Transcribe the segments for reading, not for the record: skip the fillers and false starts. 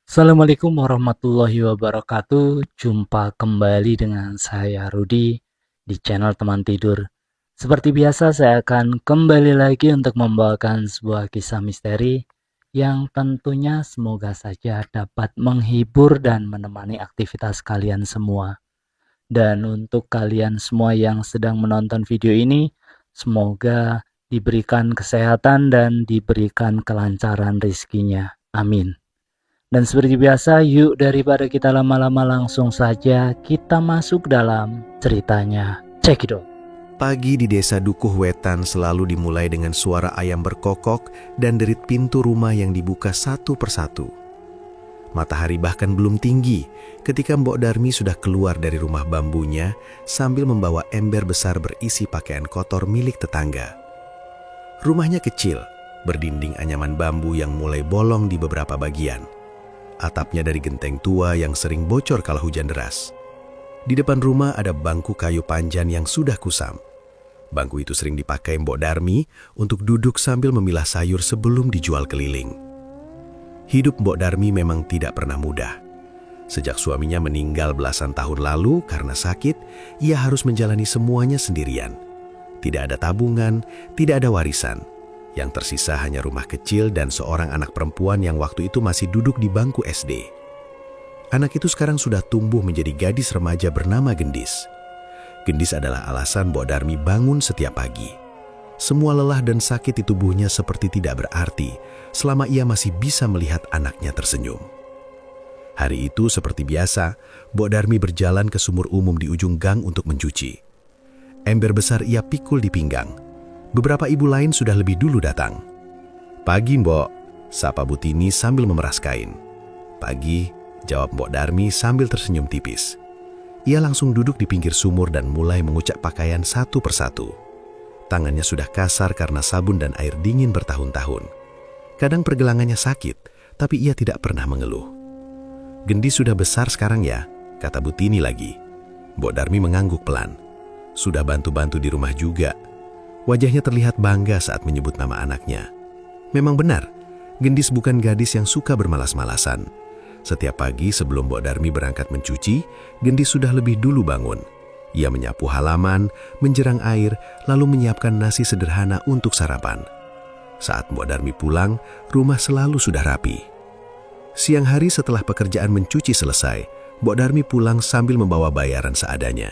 Assalamualaikum warahmatullahi wabarakatuh. Jumpa kembali dengan saya Rudi di channel Teman Tidur. Seperti biasa, saya akan kembali lagi untuk membawakan sebuah kisah misteri yang tentunya semoga saja dapat menghibur dan menemani aktivitas kalian semua. Dan untuk kalian semua yang sedang menonton video ini, semoga diberikan kesehatan dan diberikan kelancaran rezekinya. Amin. Dan seperti biasa, yuk daripada kita lama-lama langsung saja kita masuk dalam ceritanya. Cekidot. Pagi di desa Dukuh Wetan selalu dimulai dengan suara ayam berkokok dan derit pintu rumah yang dibuka satu persatu. Matahari bahkan belum tinggi ketika Mbok Darmi sudah keluar dari rumah bambunya sambil membawa ember besar berisi pakaian kotor milik tetangga. Rumahnya kecil, berdinding anyaman bambu yang mulai bolong di beberapa bagian. Atapnya dari genteng tua yang sering bocor kalau hujan deras. Di depan rumah ada bangku kayu panjang yang sudah kusam. Bangku itu sering dipakai Mbok Darmi untuk duduk sambil memilah sayur sebelum dijual keliling. Hidup Mbok Darmi memang tidak pernah mudah. Sejak suaminya meninggal belasan tahun lalu karena sakit, ia harus menjalani semuanya sendirian. Tidak ada tabungan, tidak ada warisan. Yang tersisa hanya rumah kecil dan seorang anak perempuan yang waktu itu masih duduk di bangku SD. Anak itu sekarang sudah tumbuh menjadi gadis remaja bernama Gendis. Gendis adalah alasan Mbok Darmi bangun setiap pagi. Semua lelah dan sakit di tubuhnya seperti tidak berarti selama ia masih bisa melihat anaknya tersenyum. Hari itu seperti biasa, Mbok Darmi berjalan ke sumur umum di ujung gang untuk mencuci. Ember besar ia pikul di pinggang. Beberapa ibu lain sudah lebih dulu datang. "Pagi, Mbok," sapa Butini sambil memeras kain. "Pagi," jawab Mbok Darmi sambil tersenyum tipis. Ia langsung duduk di pinggir sumur dan mulai mengucak pakaian satu persatu. Tangannya sudah kasar karena sabun dan air dingin bertahun-tahun. Kadang pergelangannya sakit, tapi ia tidak pernah mengeluh. "Gendis sudah besar sekarang ya," kata Butini lagi. Mbok Darmi mengangguk pelan. "Sudah bantu-bantu di rumah juga." Wajahnya terlihat bangga saat menyebut nama anaknya. Memang benar, Gendis bukan gadis yang suka bermalas-malasan. Setiap pagi sebelum Mbok Darmi berangkat mencuci, Gendis sudah lebih dulu bangun. Ia menyapu halaman, menjerang air, lalu menyiapkan nasi sederhana untuk sarapan. Saat Mbok Darmi pulang, rumah selalu sudah rapi. Siang hari setelah pekerjaan mencuci selesai, Mbok Darmi pulang sambil membawa bayaran seadanya.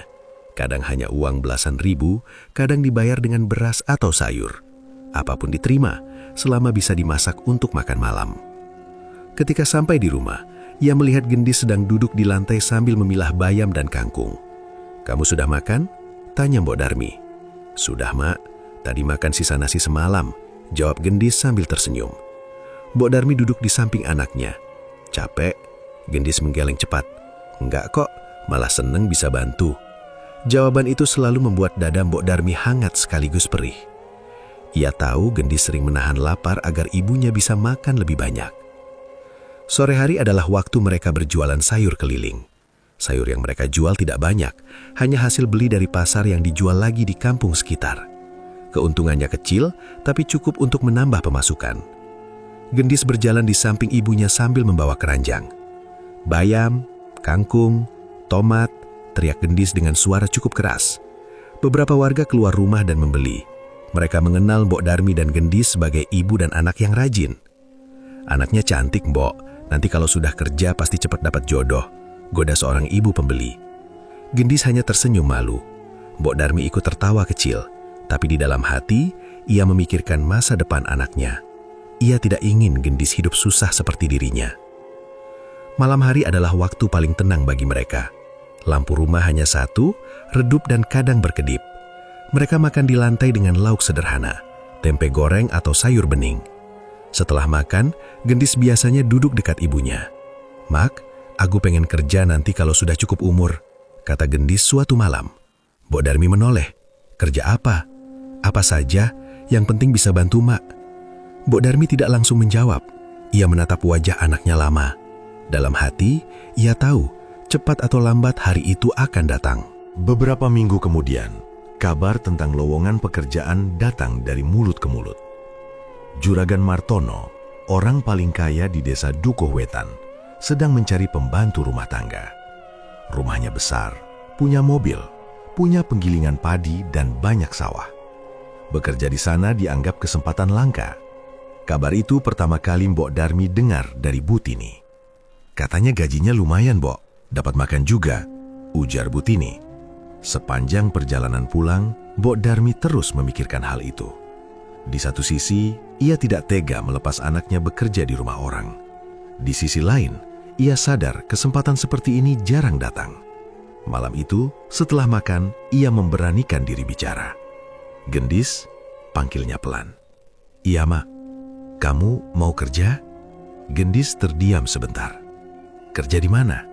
Kadang hanya uang belasan ribu, kadang dibayar dengan beras atau sayur. Apapun diterima, selama bisa dimasak untuk makan malam. Ketika sampai di rumah, ia melihat Gendis sedang duduk di lantai sambil memilah bayam dan kangkung. "Kamu sudah makan?" tanya Mbok Darmi. "Sudah, Mak. Tadi makan sisa nasi semalam," jawab Gendis sambil tersenyum. Mbok Darmi duduk di samping anaknya. "Capek?" Gendis menggeleng cepat. "Enggak kok, malah seneng bisa bantu." Jawaban itu selalu membuat dada Mbok Darmi hangat sekaligus perih. Ia tahu Gendis sering menahan lapar agar ibunya bisa makan lebih banyak. Sore hari adalah waktu mereka berjualan sayur keliling. Sayur yang mereka jual tidak banyak, hanya hasil beli dari pasar yang dijual lagi di kampung sekitar. Keuntungannya kecil, tapi cukup untuk menambah pemasukan. Gendis berjalan di samping ibunya sambil membawa keranjang. Bayam, kangkung, tomat, teriak Gendis dengan suara cukup keras. Beberapa warga keluar rumah dan membeli. Mereka mengenal Mbok Darmi dan Gendis sebagai ibu dan anak yang rajin. "Anaknya cantik, Mbok. Nanti kalau sudah kerja pasti cepat dapat jodoh," goda seorang ibu pembeli. Gendis hanya tersenyum malu. Mbok Darmi ikut tertawa kecil, tapi di dalam hati ia memikirkan masa depan anaknya. Ia tidak ingin Gendis hidup susah seperti dirinya. Malam hari adalah waktu paling tenang bagi mereka. Lampu rumah hanya satu, redup dan kadang berkedip. Mereka makan di lantai dengan lauk sederhana, tempe goreng atau sayur bening. Setelah makan, Gendis biasanya duduk dekat ibunya. "Mak, aku pengen kerja nanti kalau sudah cukup umur," kata Gendis suatu malam. Mbok Darmi menoleh. "Kerja apa?" "Apa saja, yang penting bisa bantu Mak." Mbok Darmi tidak langsung menjawab. Ia menatap wajah anaknya lama. Dalam hati, ia tahu cepat atau lambat hari itu akan datang. Beberapa minggu kemudian, kabar tentang lowongan pekerjaan datang dari mulut ke mulut. Juragan Martono, orang paling kaya di desa Dukuh Wetan, sedang mencari pembantu rumah tangga. Rumahnya besar, punya mobil, punya penggilingan padi dan banyak sawah. Bekerja di sana dianggap kesempatan langka. Kabar itu pertama kali Mbok Darmi dengar dari Bu Tini. Katanya gajinya lumayan, Mbok, dapat makan juga, ujar Bu Tini. Sepanjang perjalanan pulang, Mbok Darmi terus memikirkan hal itu. Di satu sisi, ia tidak tega melepas anaknya bekerja di rumah orang. Di sisi lain, ia sadar kesempatan seperti ini jarang datang. Malam itu, setelah makan, ia memberanikan diri bicara. "Gendis," panggilnya pelan. "Iya, Mak. Kamu mau kerja?" Gendis terdiam sebentar. "Kerja di mana?"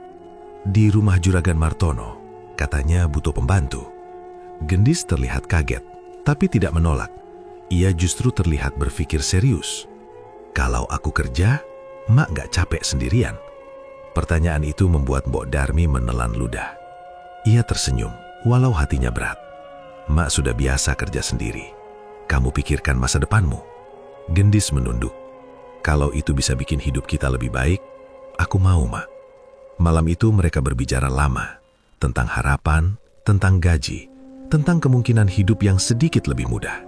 "Di rumah Juragan Martono. Katanya butuh pembantu." Gendis terlihat kaget, tapi tidak menolak. Ia justru terlihat berpikir serius. "Kalau aku kerja, Mak nggak capek sendirian?" Pertanyaan itu membuat Mbok Darmi menelan ludah. Ia tersenyum, walau hatinya berat. "Mak sudah biasa kerja sendiri. Kamu pikirkan masa depanmu." Gendis menunduk. "Kalau itu bisa bikin hidup kita lebih baik, aku mau, Mak." Malam itu mereka berbicara lama, tentang harapan, tentang gaji, tentang kemungkinan hidup yang sedikit lebih mudah.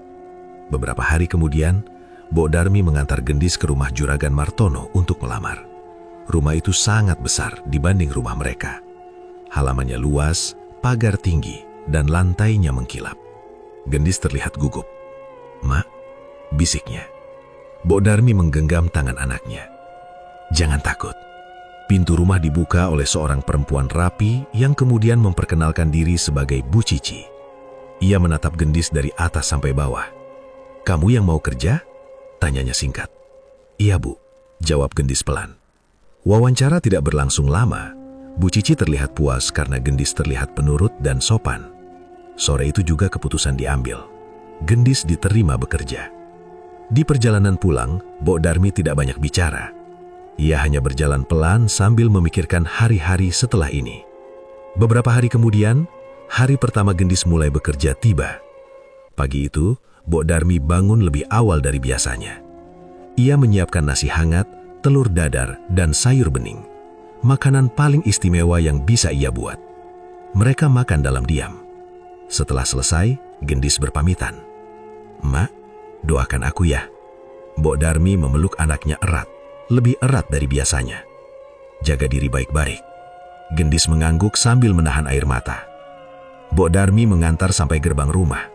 Beberapa hari kemudian, Mbok Darmi mengantar Gendis ke rumah Juragan Martono untuk melamar. Rumah itu sangat besar dibanding rumah mereka. Halamannya luas, pagar tinggi, dan lantainya mengkilap. Gendis terlihat gugup. "Mak," bisiknya. Mbok Darmi menggenggam tangan anaknya. "Jangan takut." Pintu rumah dibuka oleh seorang perempuan rapi yang kemudian memperkenalkan diri sebagai Bu Cici. Ia menatap Gendis dari atas sampai bawah. "Kamu yang mau kerja?" tanyanya singkat. "Iya, Bu," jawab Gendis pelan. Wawancara tidak berlangsung lama. Bu Cici terlihat puas karena Gendis terlihat penurut dan sopan. Sore itu juga keputusan diambil. Gendis diterima bekerja. Di perjalanan pulang, Mbok Darmi tidak banyak bicara. Ia hanya berjalan pelan sambil memikirkan hari-hari setelah ini. Beberapa hari kemudian, hari pertama Gendis mulai bekerja tiba. Pagi itu, Mbok Darmi bangun lebih awal dari biasanya. Ia menyiapkan nasi hangat, telur dadar, dan sayur bening. Makanan paling istimewa yang bisa ia buat. Mereka makan dalam diam. Setelah selesai, Gendis berpamitan. "Mak, doakan aku ya." Mbok Darmi memeluk anaknya erat, lebih erat dari biasanya. "Jaga diri baik-baik." Gendis mengangguk sambil menahan air mata. Mbok Darmi mengantar sampai gerbang rumah.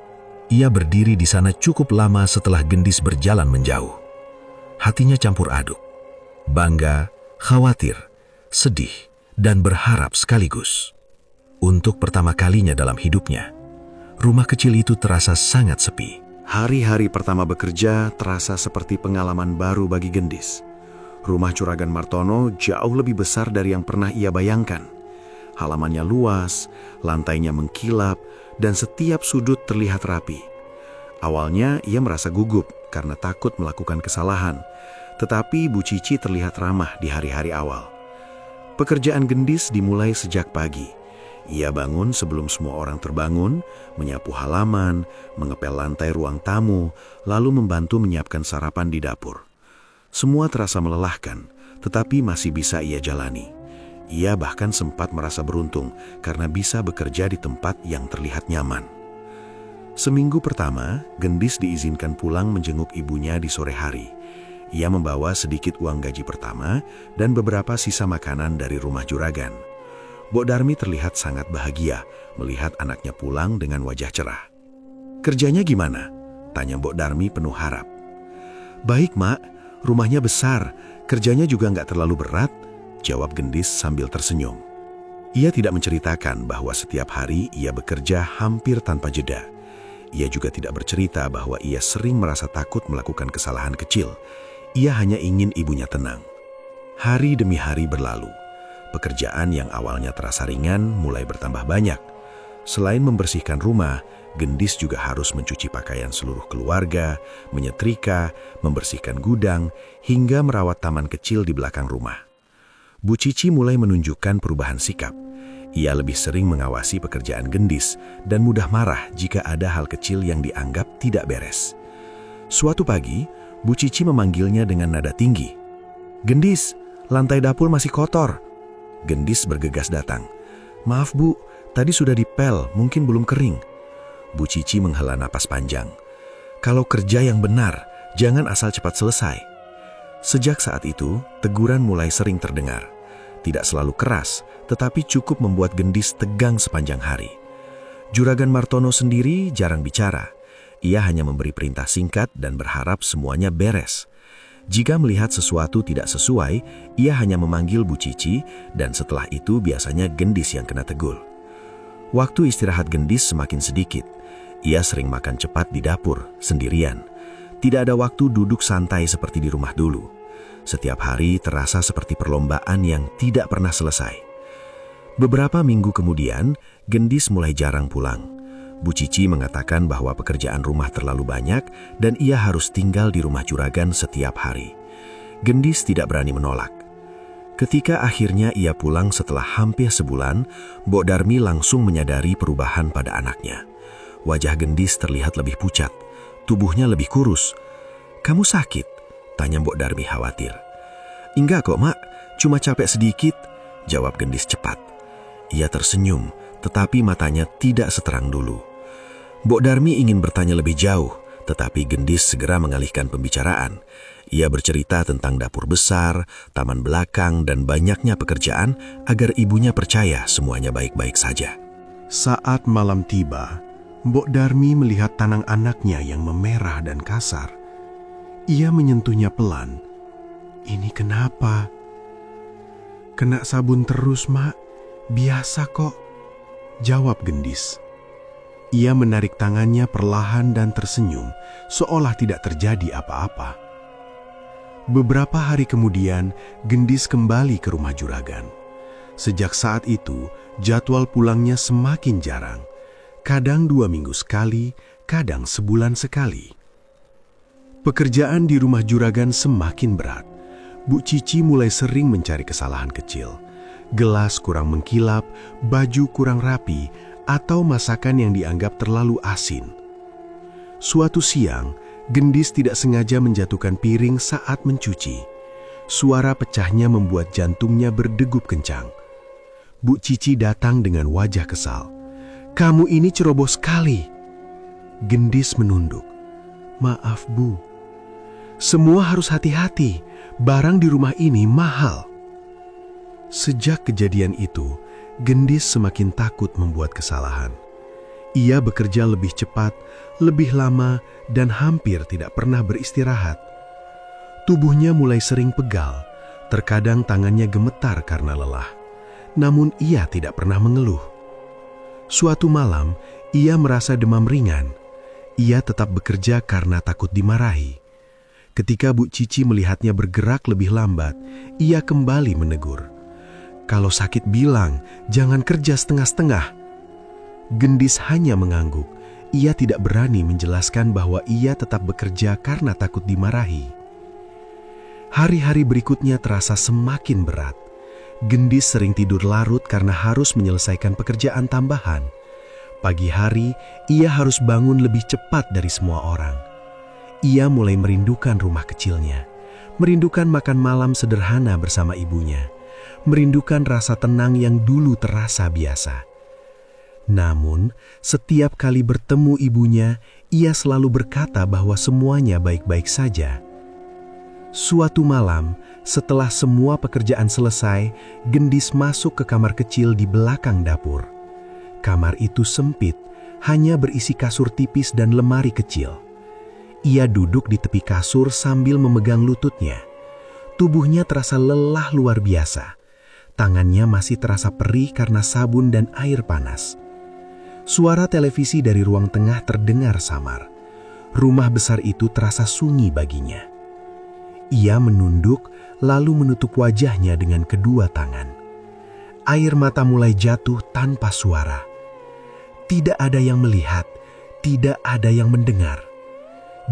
Ia berdiri di sana cukup lama setelah Gendis berjalan menjauh. Hatinya campur aduk. Bangga, khawatir, sedih, dan berharap sekaligus. Untuk pertama kalinya dalam hidupnya, rumah kecil itu terasa sangat sepi. Hari-hari pertama bekerja terasa seperti pengalaman baru bagi Gendis. Rumah Juragan Martono jauh lebih besar dari yang pernah ia bayangkan. Halamannya luas, lantainya mengkilap, dan setiap sudut terlihat rapi. Awalnya ia merasa gugup karena takut melakukan kesalahan, tetapi Bu Cici terlihat ramah di hari-hari awal. Pekerjaan Gendis dimulai sejak pagi. Ia bangun sebelum semua orang terbangun, menyapu halaman, mengepel lantai ruang tamu, lalu membantu menyiapkan sarapan di dapur. Semua terasa melelahkan, tetapi masih bisa ia jalani. Ia bahkan sempat merasa beruntung karena bisa bekerja di tempat yang terlihat nyaman. Seminggu pertama, Gendis diizinkan pulang menjenguk ibunya di sore hari. Ia membawa sedikit uang gaji pertama dan beberapa sisa makanan dari rumah juragan. Mbok Darmi terlihat sangat bahagia melihat anaknya pulang dengan wajah cerah. "Kerjanya gimana?" tanya Mbok Darmi penuh harap. "Baik, Mak. Rumahnya besar. Kerjanya juga nggak terlalu berat," jawab Gendis sambil tersenyum. Ia tidak menceritakan bahwa setiap hari ia bekerja hampir tanpa jeda. Ia juga tidak bercerita bahwa ia sering merasa takut melakukan kesalahan kecil. Ia hanya ingin ibunya tenang. Hari demi hari berlalu. Pekerjaan yang awalnya terasa ringan mulai bertambah banyak. Selain membersihkan rumah, Gendis juga harus mencuci pakaian seluruh keluarga, menyetrika, membersihkan gudang, hingga merawat taman kecil di belakang rumah. Bu Cici mulai menunjukkan perubahan sikap. Ia lebih sering mengawasi pekerjaan Gendis dan mudah marah jika ada hal kecil yang dianggap tidak beres. Suatu pagi, Bu Cici memanggilnya dengan nada tinggi. "Gendis, lantai dapur masih kotor. Gendis bergegas datang. Maaf Bu, tadi sudah dipel, mungkin belum kering. Bu Cici menghela napas panjang. Kalau kerja yang benar, jangan asal cepat selesai. Sejak saat itu, teguran mulai sering terdengar. Tidak selalu keras, tetapi cukup membuat Gendis tegang sepanjang hari. Juragan Martono sendiri jarang bicara. Ia hanya memberi perintah singkat dan berharap semuanya beres. Jika melihat sesuatu tidak sesuai, ia hanya memanggil Bu Cici dan setelah itu biasanya Gendis yang kena tegur. Waktu istirahat Gendis semakin sedikit. Ia sering makan cepat di dapur, sendirian. Tidak ada waktu duduk santai seperti di rumah dulu. Setiap hari terasa seperti perlombaan yang tidak pernah selesai. Beberapa minggu kemudian, Gendis mulai jarang pulang. Bu Cici mengatakan bahwa pekerjaan rumah terlalu banyak dan ia harus tinggal di rumah juragan setiap hari. Gendis tidak berani menolak. Ketika akhirnya ia pulang setelah hampir sebulan, Mbok Darmi langsung menyadari perubahan pada anaknya. Wajah Gendis terlihat lebih pucat, tubuhnya lebih kurus. "Kamu sakit?" tanya Mbok Darmi khawatir. "Enggak kok, Mak, cuma capek sedikit," jawab Gendis cepat. Ia tersenyum, tetapi matanya tidak seterang dulu. Mbok Darmi ingin bertanya lebih jauh, tetapi Gendis segera mengalihkan pembicaraan. Ia bercerita tentang dapur besar, taman belakang, dan banyaknya pekerjaan agar ibunya percaya semuanya baik-baik saja. Saat malam tiba, Mbok Darmi melihat tangan anaknya yang memerah dan kasar. Ia menyentuhnya pelan. "Ini kenapa?" "Kena sabun terus, Mak. Biasa kok," jawab Gendis. Ia menarik tangannya perlahan dan tersenyum, seolah tidak terjadi apa-apa. Beberapa hari kemudian, Gendis kembali ke rumah juragan. Sejak saat itu, jadwal pulangnya semakin jarang. Kadang 2 minggu sekali, kadang sebulan sekali. Pekerjaan di rumah juragan semakin berat. Bu Cici mulai sering mencari kesalahan kecil. Gelas kurang mengkilap, baju kurang rapi, atau masakan yang dianggap terlalu asin. Suatu siang, Gendis tidak sengaja menjatuhkan piring saat mencuci. Suara pecahnya membuat jantungnya berdegup kencang. Bu Cici datang dengan wajah kesal. "Kamu ini ceroboh sekali." Gendis menunduk. "Maaf, Bu. Semua harus hati-hati. Barang di rumah ini mahal." Sejak kejadian itu, Gendis semakin takut membuat kesalahan. Ia bekerja lebih cepat, lebih lama, dan hampir tidak pernah beristirahat. Tubuhnya mulai sering pegal, terkadang tangannya gemetar karena lelah. Namun ia tidak pernah mengeluh. Suatu malam, ia merasa demam ringan. Ia tetap bekerja karena takut dimarahi. Ketika Bu Cici melihatnya bergerak lebih lambat, ia kembali menegur. "Kalau sakit bilang, jangan kerja setengah-setengah." Gendis hanya mengangguk. Ia tidak berani menjelaskan bahwa ia tetap bekerja karena takut dimarahi. Hari-hari berikutnya terasa semakin berat. Gendis sering tidur larut karena harus menyelesaikan pekerjaan tambahan. Pagi hari, ia harus bangun lebih cepat dari semua orang. Ia mulai merindukan rumah kecilnya, merindukan makan malam sederhana bersama ibunya, merindukan rasa tenang yang dulu terasa biasa. Namun, setiap kali bertemu ibunya, ia selalu berkata bahwa semuanya baik-baik saja. Suatu malam, setelah semua pekerjaan selesai, Gendis masuk ke kamar kecil di belakang dapur. Kamar itu sempit, hanya berisi kasur tipis dan lemari kecil. Ia duduk di tepi kasur sambil memegang lututnya. Tubuhnya terasa lelah luar biasa. Tangannya masih terasa perih karena sabun dan air panas. Suara televisi dari ruang tengah terdengar samar. Rumah besar itu terasa sunyi baginya. Ia menunduk, lalu menutup wajahnya dengan kedua tangan. Air mata mulai jatuh tanpa suara. Tidak ada yang melihat, tidak ada yang mendengar.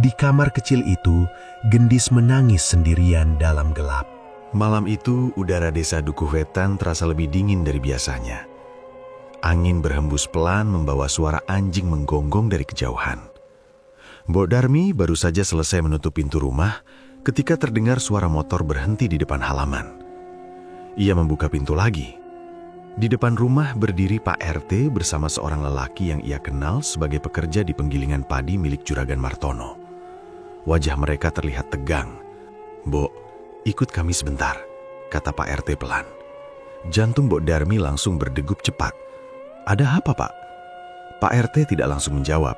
Di kamar kecil itu, Gendis menangis sendirian dalam gelap. Malam itu, udara desa Dukuh Wetan terasa lebih dingin dari biasanya. Angin berhembus pelan membawa suara anjing menggonggong dari kejauhan. Mbok Darmi baru saja selesai menutup pintu rumah ketika terdengar suara motor berhenti di depan halaman. Ia membuka pintu lagi. Di depan rumah berdiri Pak RT bersama seorang lelaki yang ia kenal sebagai pekerja di penggilingan padi milik Juragan Martono. Wajah mereka terlihat tegang. "Mbok, ikut kami sebentar," kata Pak RT pelan. Jantung Mbok Darmi langsung berdegup cepat. "Ada apa, Pak?" Pak RT tidak langsung menjawab.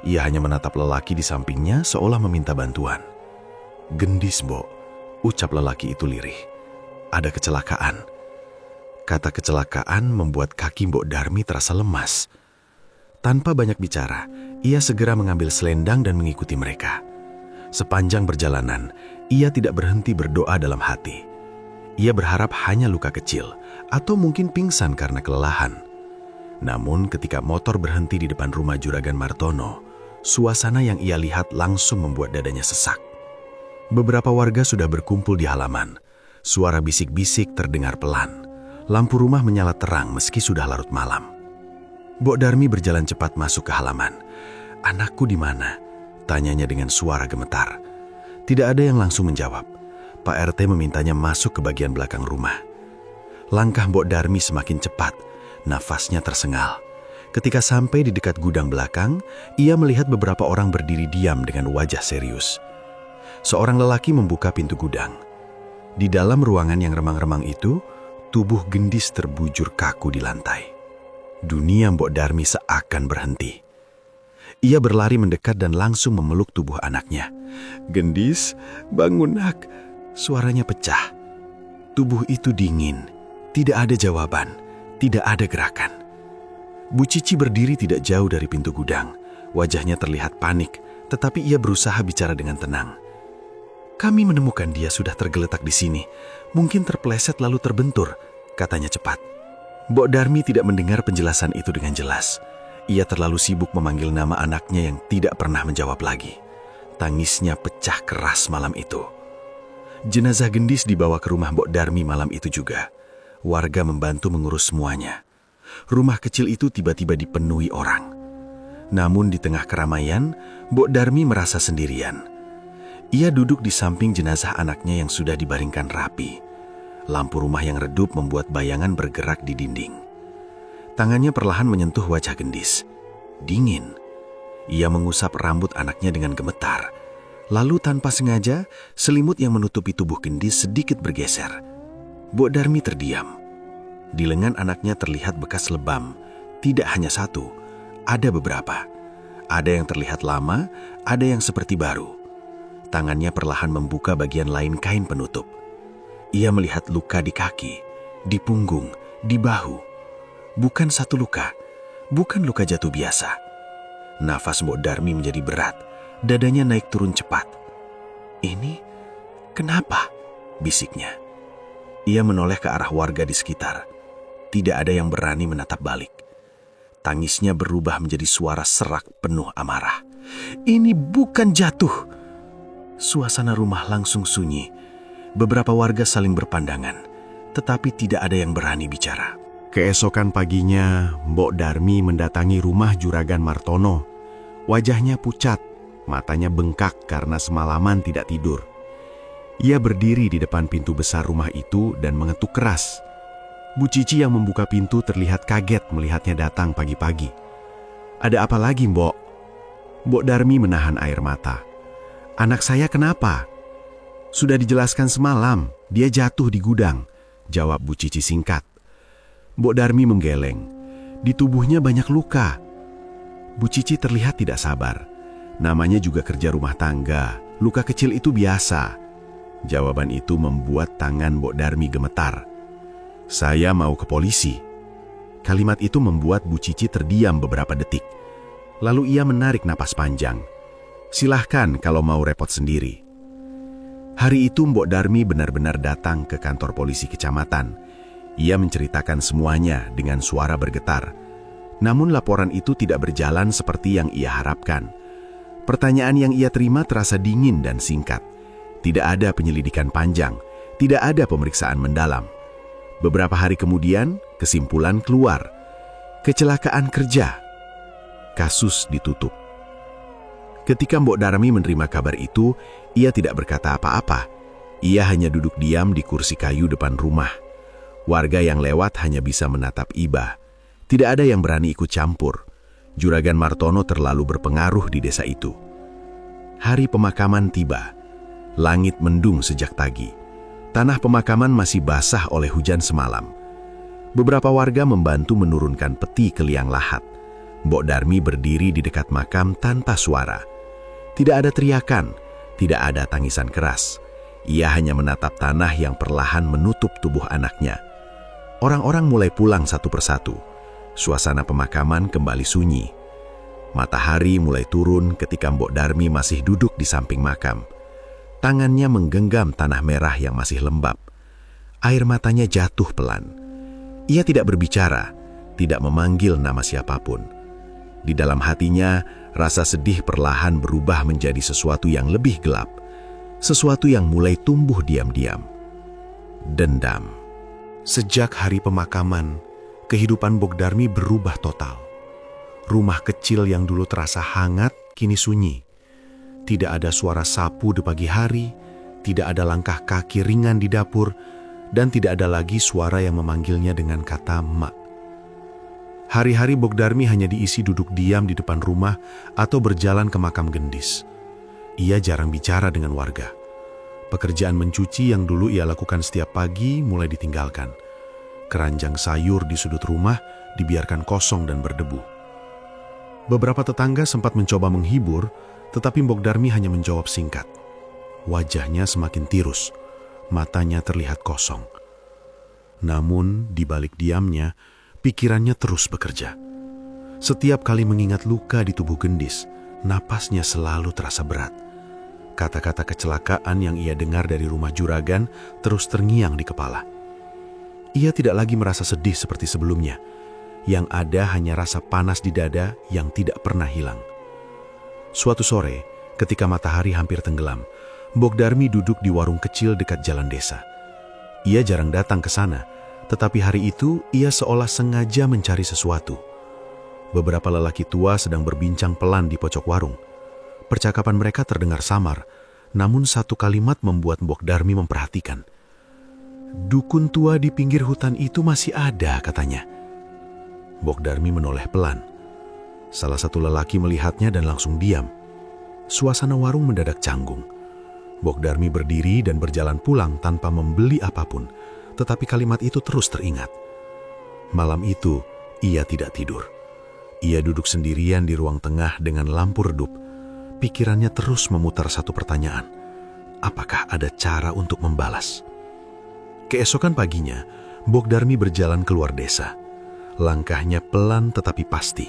Ia hanya menatap lelaki di sampingnya seolah meminta bantuan. "Gendis, Mbok," ucap lelaki itu lirih. "Ada kecelakaan." Kata kecelakaan membuat kaki Mbok Darmi terasa lemas. Tanpa banyak bicara, ia segera mengambil selendang dan mengikuti mereka. Sepanjang perjalanan, ia tidak berhenti berdoa dalam hati. Ia berharap hanya luka kecil, atau mungkin pingsan karena kelelahan. Namun ketika motor berhenti di depan rumah Juragan Martono, suasana yang ia lihat langsung membuat dadanya sesak. Beberapa warga sudah berkumpul di halaman. Suara bisik-bisik terdengar pelan. Lampu rumah menyala terang meski sudah larut malam. Mbok Darmi berjalan cepat masuk ke halaman. "Anakku di mana?" tanyanya dengan suara gemetar. Tidak ada yang langsung menjawab. Pak RT memintanya masuk ke bagian belakang rumah. Langkah Mbok Darmi semakin cepat, nafasnya tersengal. Ketika sampai di dekat gudang belakang, ia melihat beberapa orang berdiri diam dengan wajah serius. Seorang lelaki membuka pintu gudang. Di dalam ruangan yang remang-remang itu, tubuh Gendis terbujur kaku di lantai. Dunia Mbok Darmi seakan berhenti. Ia berlari mendekat dan langsung memeluk tubuh anaknya. "Gendis, bangun nak." Suaranya pecah. Tubuh itu dingin. Tidak ada jawaban. Tidak ada gerakan. Bu Cici berdiri tidak jauh dari pintu gudang. Wajahnya terlihat panik, tetapi ia berusaha bicara dengan tenang. "Kami menemukan dia sudah tergeletak di sini. Mungkin terpeleset lalu terbentur," katanya cepat. Mbok Darmi tidak mendengar penjelasan itu dengan jelas. Ia terlalu sibuk memanggil nama anaknya yang tidak pernah menjawab lagi. Tangisnya pecah keras malam itu. Jenazah Gendis dibawa ke rumah Mbok Darmi malam itu juga. Warga membantu mengurus semuanya. Rumah kecil itu tiba-tiba dipenuhi orang. Namun di tengah keramaian, Mbok Darmi merasa sendirian. Ia duduk di samping jenazah anaknya yang sudah dibaringkan rapi. Lampu rumah yang redup membuat bayangan bergerak di dinding. Tangannya perlahan menyentuh wajah Gendis. Dingin. Ia mengusap rambut anaknya dengan gemetar. Lalu tanpa sengaja, selimut yang menutupi tubuh Gendis sedikit bergeser. Mbok Darmi terdiam. Di lengan anaknya terlihat bekas lebam. Tidak hanya satu, ada beberapa. Ada yang terlihat lama, ada yang seperti baru. Tangannya perlahan membuka bagian lain kain penutup. Ia melihat luka di kaki, di punggung, di bahu. Bukan satu luka, bukan luka jatuh biasa. Nafas Mbok Darmi menjadi berat, dadanya naik turun cepat. "Ini kenapa?" bisiknya. Ia menoleh ke arah warga di sekitar. Tidak ada yang berani menatap balik. Tangisnya berubah menjadi suara serak penuh amarah. "Ini bukan jatuh." Suasana rumah langsung sunyi. Beberapa warga saling berpandangan, tetapi tidak ada yang berani bicara. Keesokan paginya, Mbok Darmi mendatangi rumah Juragan Martono. Wajahnya pucat, matanya bengkak karena semalaman tidak tidur. Ia berdiri di depan pintu besar rumah itu dan mengetuk keras. Bu Cici yang membuka pintu terlihat kaget melihatnya datang pagi-pagi. "Ada apa lagi, Mbok?" Mbok Darmi menahan air mata. "Anak saya kenapa?" "Sudah dijelaskan semalam, dia jatuh di gudang," jawab Bu Cici singkat. Mbok Darmi menggeleng. Di tubuhnya banyak luka. Bu Cici terlihat tidak sabar. Namanya juga kerja rumah tangga, luka kecil itu biasa. Jawaban itu membuat tangan Mbok Darmi gemetar. "Saya mau ke polisi." Kalimat itu membuat Bu Cici terdiam beberapa detik. Lalu ia menarik napas panjang. "Silahkan kalau mau repot sendiri." Hari itu Mbok Darmi benar-benar datang ke kantor polisi kecamatan. Ia menceritakan semuanya dengan suara bergetar. Namun laporan itu tidak berjalan seperti yang ia harapkan. Pertanyaan yang ia terima terasa dingin dan singkat. Tidak ada penyelidikan panjang, tidak ada pemeriksaan mendalam. Beberapa hari kemudian, kesimpulan keluar. Kecelakaan kerja. Kasus ditutup. Ketika Mbok Darmi menerima kabar itu, ia tidak berkata apa-apa. Ia hanya duduk diam di kursi kayu depan rumah. Warga yang lewat hanya bisa menatap iba. Tidak ada yang berani ikut campur. Juragan Martono terlalu berpengaruh di desa itu. Hari pemakaman tiba. Langit mendung sejak pagi. Tanah pemakaman masih basah oleh hujan semalam. Beberapa warga membantu menurunkan peti ke liang lahat. Mbok Darmi berdiri di dekat makam tanpa suara. Tidak ada teriakan, tidak ada tangisan keras. Ia hanya menatap tanah yang perlahan menutup tubuh anaknya. Orang-orang mulai pulang satu persatu. Suasana pemakaman kembali sunyi. Matahari mulai turun ketika Mbok Darmi masih duduk di samping makam. Tangannya menggenggam tanah merah yang masih lembab. Air matanya jatuh pelan. Ia tidak berbicara, tidak memanggil nama siapapun. Di dalam hatinya, rasa sedih perlahan berubah menjadi sesuatu yang lebih gelap. Sesuatu yang mulai tumbuh diam-diam. Dendam. Sejak hari pemakaman, kehidupan Mbok Darmi berubah total. Rumah kecil yang dulu terasa hangat, kini sunyi. Tidak ada suara sapu di pagi hari, tidak ada langkah kaki ringan di dapur, dan tidak ada lagi suara yang memanggilnya dengan kata "mak". Hari-hari Mbok Darmi hanya diisi duduk diam di depan rumah atau berjalan ke makam gendis. Ia jarang bicara dengan warga. Pekerjaan mencuci yang dulu ia lakukan setiap pagi mulai ditinggalkan. Keranjang sayur di sudut rumah dibiarkan kosong dan berdebu. Beberapa tetangga sempat mencoba menghibur, tetapi Mbok Darmi hanya menjawab singkat. Wajahnya semakin tirus, matanya terlihat kosong. Namun, di balik diamnya, pikirannya terus bekerja. Setiap kali mengingat luka di tubuh gendis, napasnya selalu terasa berat. Kata-kata kecelakaan yang ia dengar dari rumah juragan terus terngiang di kepala. Ia tidak lagi merasa sedih seperti sebelumnya. Yang ada hanya rasa panas di dada yang tidak pernah hilang. Suatu sore, ketika matahari hampir tenggelam, Mbok Darmi duduk di warung kecil dekat jalan desa. Ia jarang datang ke sana, tetapi hari itu ia seolah sengaja mencari sesuatu. Beberapa lelaki tua sedang berbincang pelan di pojok warung. Percakapan mereka terdengar samar, namun satu kalimat membuat Mbok Darmi memperhatikan. Dukun tua di pinggir hutan itu masih ada, katanya. Mbok Darmi menoleh pelan. Salah satu lelaki melihatnya dan langsung diam. Suasana warung mendadak canggung. Mbok Darmi berdiri dan berjalan pulang tanpa membeli apapun, tetapi kalimat itu terus teringat. Malam itu, ia tidak tidur. Ia duduk sendirian di ruang tengah dengan lampu redup. Pikirannya terus memutar satu pertanyaan. Apakah ada cara untuk membalas? Keesokan paginya, Mbok Darmi berjalan keluar desa. Langkahnya pelan tetapi pasti.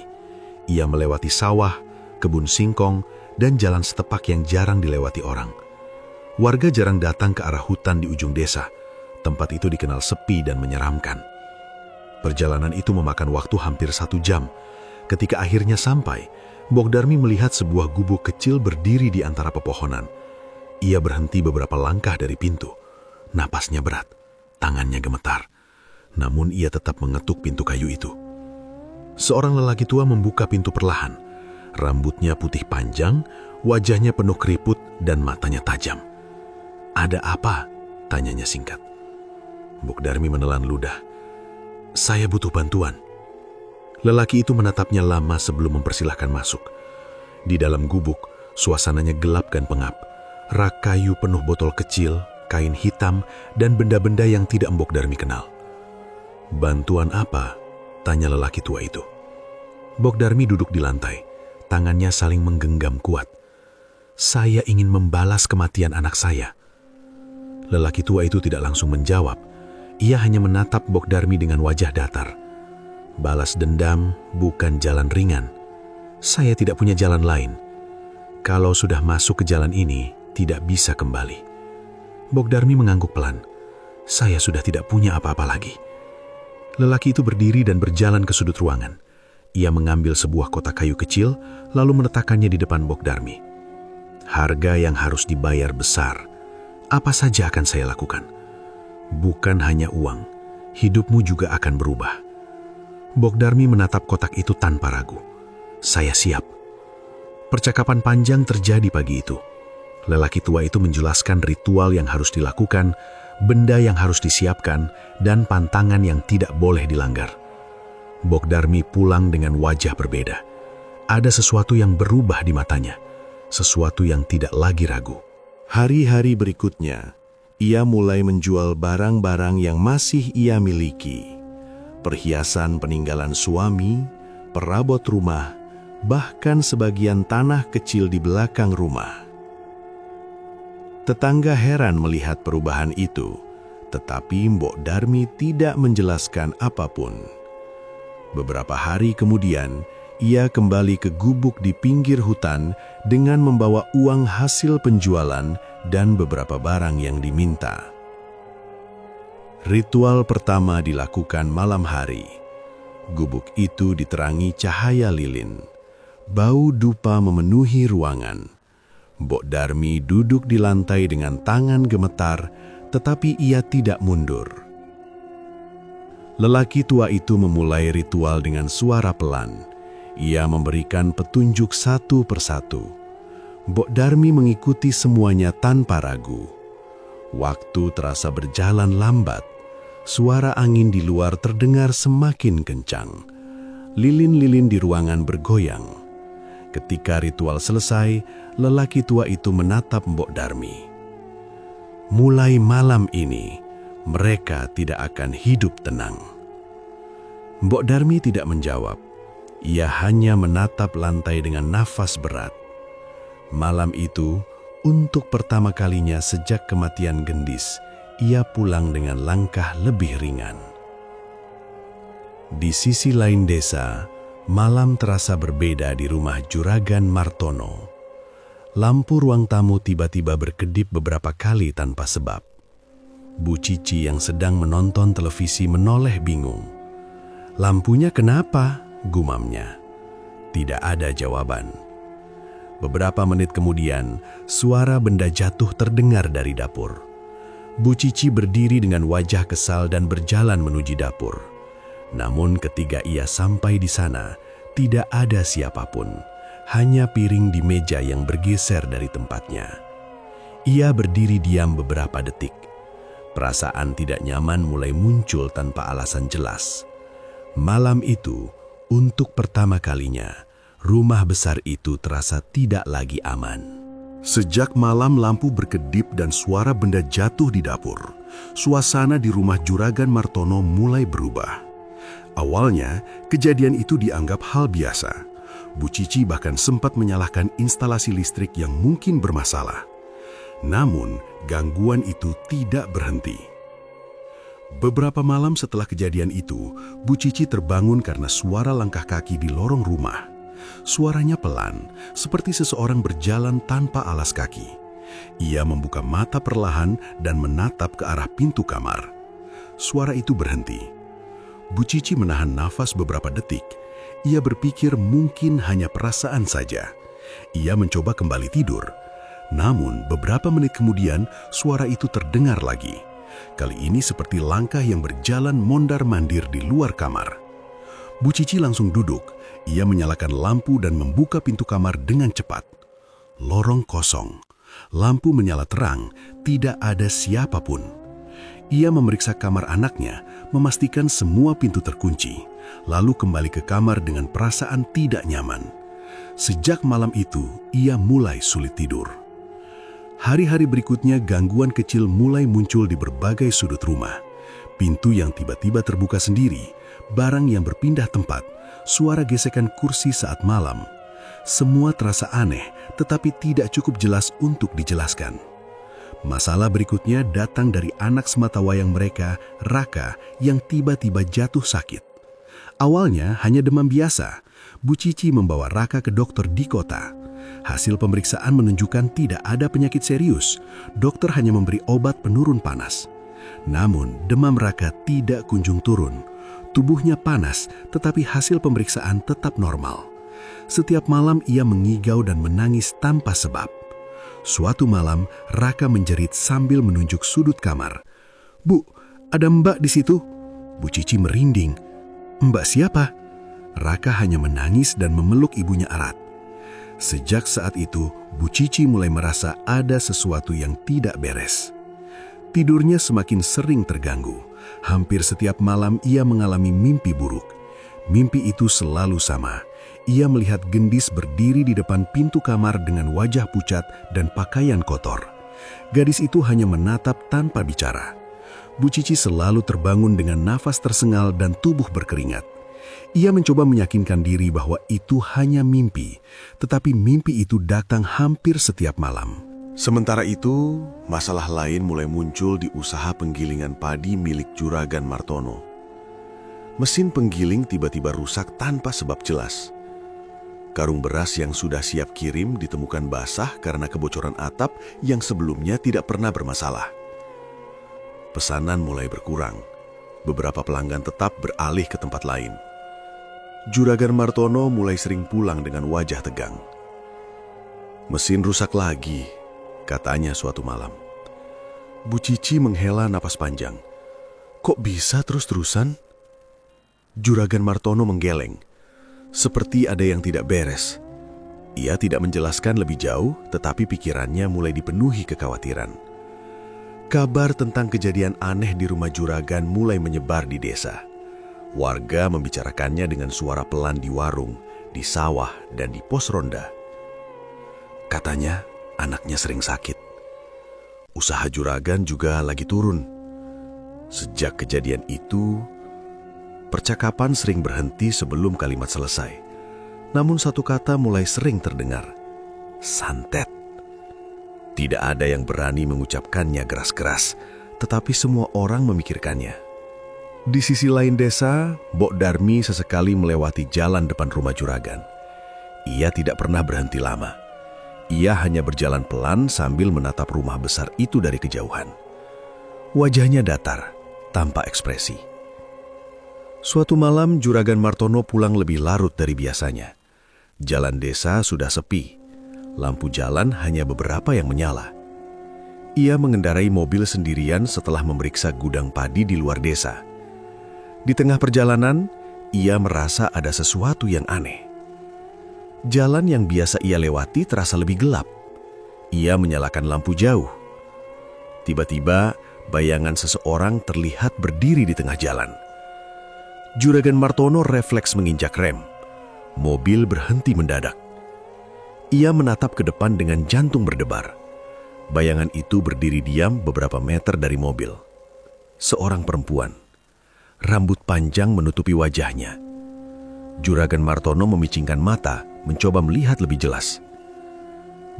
Ia melewati sawah, kebun singkong, dan jalan setapak yang jarang dilewati orang. Warga jarang datang ke arah hutan di ujung desa. Tempat itu dikenal sepi dan menyeramkan. Perjalanan itu memakan waktu hampir 1 jam. Ketika akhirnya sampai, Mbok Darmi melihat sebuah gubuk kecil berdiri di antara pepohonan. Ia berhenti beberapa langkah dari pintu. Napasnya berat, tangannya gemetar. Namun ia tetap mengetuk pintu kayu itu. Seorang lelaki tua membuka pintu perlahan. Rambutnya putih panjang, wajahnya penuh keriput dan matanya tajam. "Ada apa?" tanyanya singkat. Mbok Darmi menelan ludah. "Saya butuh bantuan." Lelaki itu menatapnya lama sebelum mempersilahkan masuk. Di dalam gubuk, suasananya gelap dan pengap. Rak kayu penuh botol kecil, kain hitam, dan benda-benda yang tidak Mbok Darmi kenal. "Bantuan apa?" tanya lelaki tua itu. Mbok Darmi duduk di lantai, tangannya saling menggenggam kuat. "Saya ingin membalas kematian anak saya." Lelaki tua itu tidak langsung menjawab. Ia hanya menatap Mbok Darmi dengan wajah datar. "Balas dendam bukan jalan ringan. Saya tidak punya jalan lain. Kalau sudah masuk ke jalan ini, tidak bisa kembali." Mbok Darmi mengangguk pelan. "Saya sudah tidak punya apa-apa lagi." Lelaki itu berdiri dan berjalan ke sudut ruangan. Ia mengambil sebuah kotak kayu kecil, lalu meletakkannya di depan Mbok Darmi. "Harga yang harus dibayar besar. Apa saja akan saya lakukan. Bukan hanya uang, hidupmu juga akan berubah." Mbok Darmi menatap kotak itu tanpa ragu. "Saya siap." Percakapan panjang terjadi pagi itu. Lelaki tua itu menjelaskan ritual yang harus dilakukan, benda yang harus disiapkan, dan pantangan yang tidak boleh dilanggar. Mbok Darmi pulang dengan wajah berbeda. Ada sesuatu yang berubah di matanya, sesuatu yang tidak lagi ragu. Hari-hari berikutnya, ia mulai menjual barang-barang yang masih ia miliki. Perhiasan peninggalan suami, perabot rumah, bahkan sebagian tanah kecil di belakang rumah. Tetangga heran melihat perubahan itu, tetapi Mbok Darmi tidak menjelaskan apapun. Beberapa hari kemudian, ia kembali ke gubuk di pinggir hutan dengan membawa uang hasil penjualan dan beberapa barang yang diminta. Ritual pertama dilakukan malam hari. Gubuk itu diterangi cahaya lilin. Bau dupa memenuhi ruangan. Mbok Darmi duduk di lantai dengan tangan gemetar, tetapi ia tidak mundur. Lelaki tua itu memulai ritual dengan suara pelan. Ia memberikan petunjuk satu persatu. Mbok Darmi mengikuti semuanya tanpa ragu. Waktu terasa berjalan lambat. Suara angin di luar terdengar semakin kencang. Lilin-lilin di ruangan bergoyang. Ketika ritual selesai, lelaki tua itu menatap Mbok Darmi. Mulai malam ini, mereka tidak akan hidup tenang. Mbok Darmi tidak menjawab. Ia hanya menatap lantai dengan nafas berat. Malam itu, untuk pertama kalinya sejak kematian Gendis, ia pulang dengan langkah lebih ringan. Di sisi lain desa, malam terasa berbeda di rumah Juragan Martono. Lampu ruang tamu tiba-tiba berkedip beberapa kali tanpa sebab. Bu Cici yang sedang menonton televisi menoleh bingung. "Lampunya kenapa?" gumamnya. Tidak ada jawaban. Beberapa menit kemudian, suara benda jatuh terdengar dari dapur. Bu Cici berdiri dengan wajah kesal dan berjalan menuju dapur. Namun ketika ia sampai di sana, tidak ada siapapun, hanya piring di meja yang bergeser dari tempatnya. Ia berdiri diam beberapa detik. Perasaan tidak nyaman mulai muncul tanpa alasan jelas. Malam itu, untuk pertama kalinya, rumah besar itu terasa tidak lagi aman. Sejak malam lampu berkedip dan suara benda jatuh di dapur, suasana di rumah Juragan Martono mulai berubah. Awalnya, kejadian itu dianggap hal biasa. Bu Cici bahkan sempat menyalahkan instalasi listrik yang mungkin bermasalah. Namun, gangguan itu tidak berhenti. Beberapa malam setelah kejadian itu, Bu Cici terbangun karena suara langkah kaki di lorong rumah. Suaranya pelan, seperti seseorang berjalan tanpa alas kaki. Ia membuka mata perlahan dan menatap ke arah pintu kamar. Suara itu berhenti. Bu Cici menahan nafas beberapa detik. Ia berpikir mungkin hanya perasaan saja. Ia mencoba kembali tidur. Namun beberapa menit kemudian suara itu terdengar lagi. Kali ini seperti langkah yang berjalan mondar-mandir di luar kamar. Bu Cici langsung duduk. Ia menyalakan lampu dan membuka pintu kamar dengan cepat. Lorong kosong. Lampu menyala terang, tidak ada siapapun. Ia memeriksa kamar anaknya, memastikan semua pintu terkunci, lalu kembali ke kamar dengan perasaan tidak nyaman. Sejak malam itu, ia mulai sulit tidur. Hari-hari berikutnya, gangguan kecil mulai muncul di berbagai sudut rumah. Pintu yang tiba-tiba terbuka sendiri, barang yang berpindah tempat, suara gesekan kursi saat malam. Semua terasa aneh, tetapi tidak cukup jelas untuk dijelaskan. Masalah berikutnya datang dari anak sematawayang mereka, Raka, yang tiba-tiba jatuh sakit. Awalnya hanya demam biasa. Bu Cici membawa Raka ke dokter di kota. Hasil pemeriksaan menunjukkan tidak ada penyakit serius. Dokter hanya memberi obat penurun panas. Namun demam Raka tidak kunjung turun. Tubuhnya panas, tetapi hasil pemeriksaan tetap normal. Setiap malam ia mengigau dan menangis tanpa sebab. Suatu malam, Raka menjerit sambil menunjuk sudut kamar. "Bu, ada Mbak di situ." Bu Cici merinding. "Mbak siapa?" Raka hanya menangis dan memeluk ibunya erat. Sejak saat itu, Bu Cici mulai merasa ada sesuatu yang tidak beres. Tidurnya semakin sering terganggu. Hampir setiap malam ia mengalami mimpi buruk. Mimpi itu selalu sama. Ia melihat gendis berdiri di depan pintu kamar dengan wajah pucat dan pakaian kotor. Gadis itu hanya menatap tanpa bicara. Bu Cici selalu terbangun dengan nafas tersengal dan tubuh berkeringat. Ia mencoba meyakinkan diri bahwa itu hanya mimpi, tetapi mimpi itu datang hampir setiap malam. Sementara itu, masalah lain mulai muncul di usaha penggilingan padi milik Juragan Martono. Mesin penggiling tiba-tiba rusak tanpa sebab jelas. Karung beras yang sudah siap kirim ditemukan basah karena kebocoran atap yang sebelumnya tidak pernah bermasalah. Pesanan mulai berkurang. Beberapa pelanggan tetap beralih ke tempat lain. Juragan Martono mulai sering pulang dengan wajah tegang. Mesin rusak lagi, katanya suatu malam. Bu Cici menghela napas panjang. Kok bisa terus-terusan? Juragan Martono menggeleng, seperti ada yang tidak beres. Ia tidak menjelaskan lebih jauh, tetapi pikirannya mulai dipenuhi kekhawatiran. Kabar tentang kejadian aneh di rumah juragan mulai menyebar di desa. Warga membicarakannya dengan suara pelan di warung, di sawah, dan di pos ronda. Katanya, anaknya sering sakit. Usaha juragan juga lagi turun. Sejak kejadian itu, percakapan sering berhenti sebelum kalimat selesai. Namun satu kata mulai sering terdengar. Santet. Tidak ada yang berani mengucapkannya keras-keras, tetapi semua orang memikirkannya. Di sisi lain desa, Mbok Darmi sesekali melewati jalan depan rumah juragan. Ia tidak pernah berhenti lama. Ia hanya berjalan pelan sambil menatap rumah besar itu dari kejauhan. Wajahnya datar, tanpa ekspresi. Suatu malam, Juragan Martono pulang lebih larut dari biasanya. Jalan desa sudah sepi. Lampu jalan hanya beberapa yang menyala. Ia mengendarai mobil sendirian setelah memeriksa gudang padi di luar desa. Di tengah perjalanan, ia merasa ada sesuatu yang aneh. Jalan yang biasa ia lewati terasa lebih gelap. Ia menyalakan lampu jauh. Tiba-tiba, bayangan seseorang terlihat berdiri di tengah jalan. Juragan Martono refleks menginjak rem. Mobil berhenti mendadak. Ia menatap ke depan dengan jantung berdebar. Bayangan itu berdiri diam beberapa meter dari mobil. Seorang perempuan. Rambut panjang menutupi wajahnya. Juragan Martono memicingkan mata, mencoba melihat lebih jelas.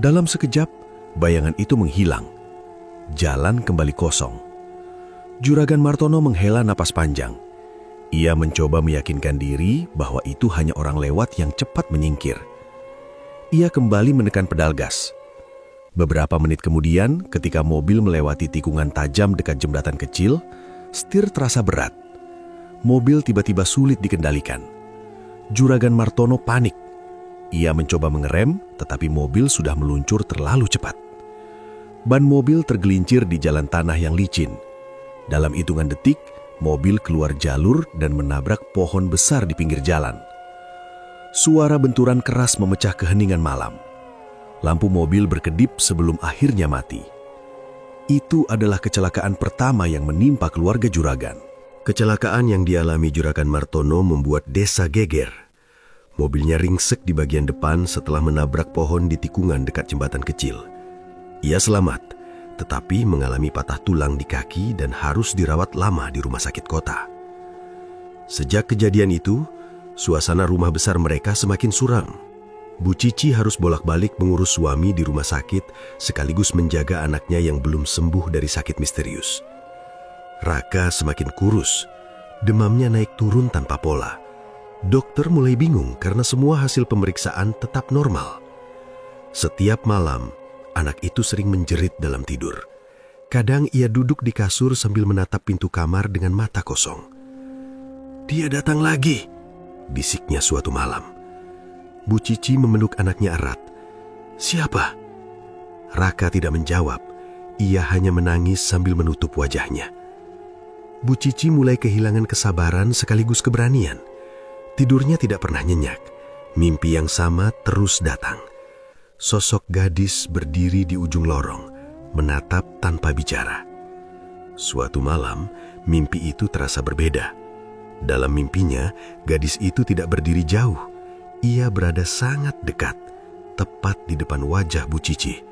Dalam sekejap, bayangan itu menghilang. Jalan kembali kosong. Juragan Martono menghela napas panjang. Ia mencoba meyakinkan diri bahwa itu hanya orang lewat yang cepat menyingkir. Ia kembali menekan pedal gas. Beberapa menit kemudian, ketika mobil melewati tikungan tajam dekat jembatan kecil, setir terasa berat. Mobil tiba-tiba sulit dikendalikan. Juragan Martono panik. Ia mencoba mengerem, tetapi mobil sudah meluncur terlalu cepat. Ban mobil tergelincir di jalan tanah yang licin. Dalam hitungan detik, mobil keluar jalur dan menabrak pohon besar di pinggir jalan. Suara benturan keras memecah keheningan malam. Lampu mobil berkedip sebelum akhirnya mati. Itu adalah kecelakaan pertama yang menimpa keluarga juragan. Kecelakaan yang dialami Juragan Martono membuat desa geger. Mobilnya ringsek di bagian depan setelah menabrak pohon di tikungan dekat jembatan kecil. Ia selamat, tetapi mengalami patah tulang di kaki dan harus dirawat lama di rumah sakit kota. Sejak kejadian itu, suasana rumah besar mereka semakin suram. Bu Cici harus bolak-balik mengurus suami di rumah sakit sekaligus menjaga anaknya yang belum sembuh dari sakit misterius. Raka semakin kurus, demamnya naik turun tanpa pola. Dokter mulai bingung karena semua hasil pemeriksaan tetap normal. Setiap malam, anak itu sering menjerit dalam tidur. Kadang ia duduk di kasur sambil menatap pintu kamar dengan mata kosong. "Dia datang lagi," bisiknya suatu malam. Bu Cici memeluk anaknya erat. "Siapa?" Raka tidak menjawab. Ia hanya menangis sambil menutup wajahnya. Bu Cici mulai kehilangan kesabaran sekaligus keberanian. Tidurnya tidak pernah nyenyak. Mimpi yang sama terus datang. Sosok gadis berdiri di ujung lorong, menatap tanpa bicara. Suatu malam, mimpi itu terasa berbeda. Dalam mimpinya, gadis itu tidak berdiri jauh. Ia berada sangat dekat, tepat di depan wajah Bu Cici.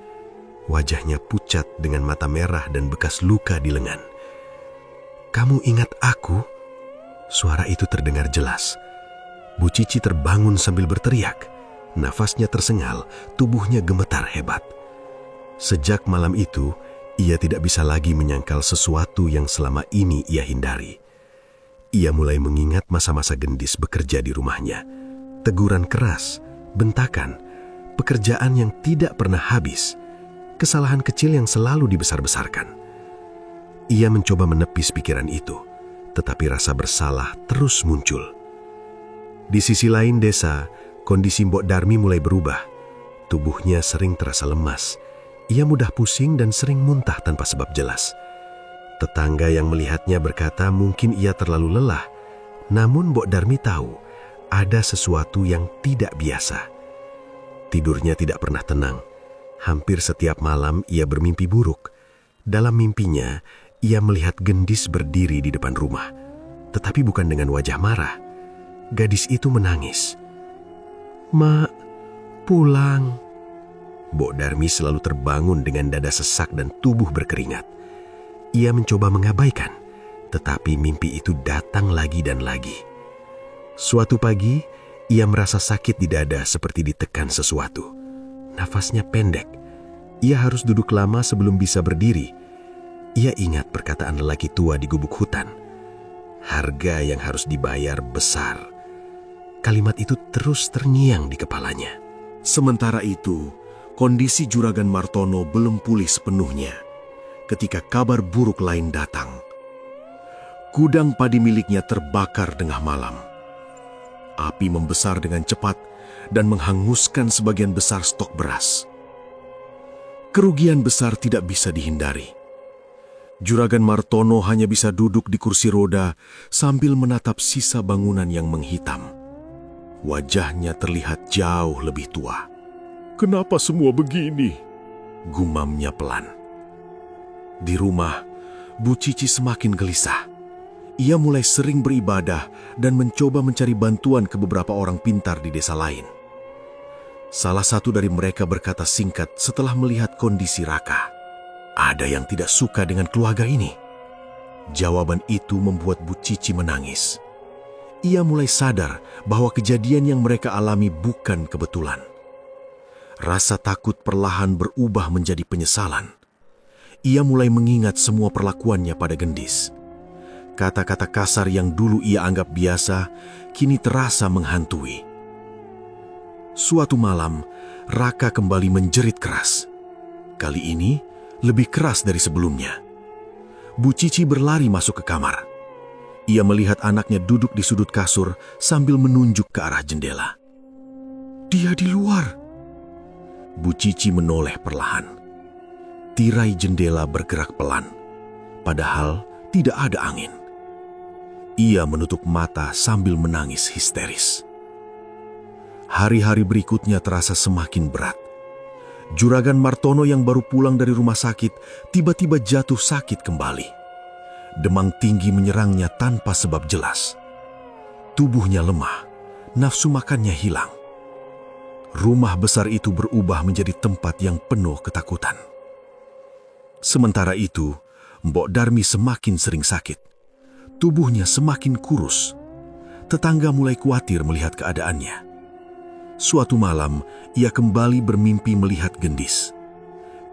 Wajahnya pucat dengan mata merah dan bekas luka di lengan. "Kamu ingat aku?" Suara itu terdengar jelas. Bu Cici terbangun sambil berteriak. Nafasnya tersengal, tubuhnya gemetar hebat. Sejak malam itu, ia tidak bisa lagi menyangkal sesuatu yang selama ini ia hindari. Ia mulai mengingat masa-masa gendis bekerja di rumahnya. Teguran keras, bentakan, pekerjaan yang tidak pernah habis, kesalahan kecil yang selalu dibesar-besarkan. Ia mencoba menepis pikiran itu, tetapi rasa bersalah terus muncul. Di sisi lain desa, kondisi Mbok Darmi mulai berubah. Tubuhnya sering terasa lemas. Ia mudah pusing dan sering muntah tanpa sebab jelas. Tetangga yang melihatnya berkata mungkin ia terlalu lelah. Namun Mbok Darmi tahu ada sesuatu yang tidak biasa. Tidurnya tidak pernah tenang. Hampir setiap malam ia bermimpi buruk. Dalam mimpinya, ia melihat gendis berdiri di depan rumah. Tetapi bukan dengan wajah marah. Gadis itu menangis. "Mak, pulang." Mbok Darmi selalu terbangun dengan dada sesak dan tubuh berkeringat. Ia mencoba mengabaikan, tetapi mimpi itu datang lagi dan lagi. Suatu pagi, ia merasa sakit di dada seperti ditekan sesuatu. Nafasnya pendek. Ia harus duduk lama sebelum bisa berdiri. Ia ingat perkataan lelaki tua di gubuk hutan. Harga yang harus dibayar besar. Kalimat itu terus terngiang di kepalanya. Sementara itu, kondisi Juragan Martono belum pulih sepenuhnya ketika kabar buruk lain datang. Gudang padi miliknya terbakar tengah malam. Api membesar dengan cepat dan menghanguskan sebagian besar stok beras. Kerugian besar tidak bisa dihindari. Juragan Martono hanya bisa duduk di kursi roda sambil menatap sisa bangunan yang menghitam. Wajahnya terlihat jauh lebih tua. "Kenapa semua begini?" gumamnya pelan. Di rumah, Bu Cici semakin gelisah. Ia mulai sering beribadah dan mencoba mencari bantuan ke beberapa orang pintar di desa lain. Salah satu dari mereka berkata singkat setelah melihat kondisi Raka. "Ada yang tidak suka dengan keluarga ini." Jawaban itu membuat Bu Cici menangis. Ia mulai sadar bahwa kejadian yang mereka alami bukan kebetulan. Rasa takut perlahan berubah menjadi penyesalan. Ia mulai mengingat semua perlakuannya pada gendis. Kata-kata kasar yang dulu ia anggap biasa, kini terasa menghantui. Suatu malam, Raka kembali menjerit keras. Kali ini, lebih keras dari sebelumnya. Bu Cici berlari masuk ke kamar. Ia melihat anaknya duduk di sudut kasur sambil menunjuk ke arah jendela. "Dia di luar." Bu Cici menoleh perlahan. Tirai jendela bergerak pelan, padahal tidak ada angin. Ia menutup mata sambil menangis histeris. Hari-hari berikutnya terasa semakin berat. Juragan Martono yang baru pulang dari rumah sakit tiba-tiba jatuh sakit kembali. Demam tinggi menyerangnya tanpa sebab jelas. Tubuhnya lemah, nafsu makannya hilang. Rumah besar itu berubah menjadi tempat yang penuh ketakutan. Sementara itu, Mbok Darmi semakin sering sakit. Tubuhnya semakin kurus. Tetangga mulai khawatir melihat keadaannya. Suatu malam, ia kembali bermimpi melihat gendis.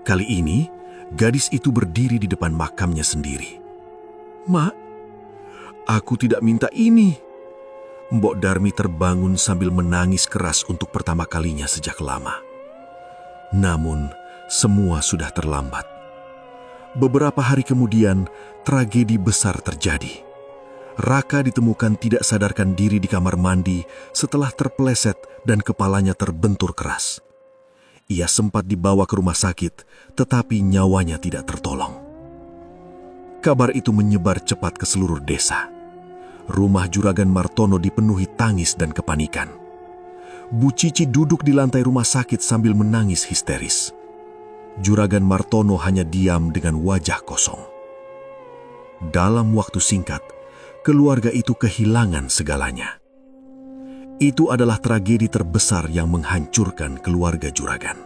Kali ini, gadis itu berdiri di depan makamnya sendiri. "Mak, aku tidak minta ini." Mbok Darmi terbangun sambil menangis keras untuk pertama kalinya sejak lama. Namun, semua sudah terlambat. Beberapa hari kemudian, tragedi besar terjadi. Raka ditemukan tidak sadarkan diri di kamar mandi setelah terpeleset dan kepalanya terbentur keras. Ia sempat dibawa ke rumah sakit, tetapi nyawanya tidak tertolong. Kabar itu menyebar cepat ke seluruh desa. Rumah Juragan Martono dipenuhi tangis dan kepanikan. Bu Cici duduk di lantai rumah sakit sambil menangis histeris. Juragan Martono hanya diam dengan wajah kosong. dalam waktu singkat, keluarga itu kehilangan segalanya. Itu adalah tragedi terbesar yang menghancurkan keluarga Juragan.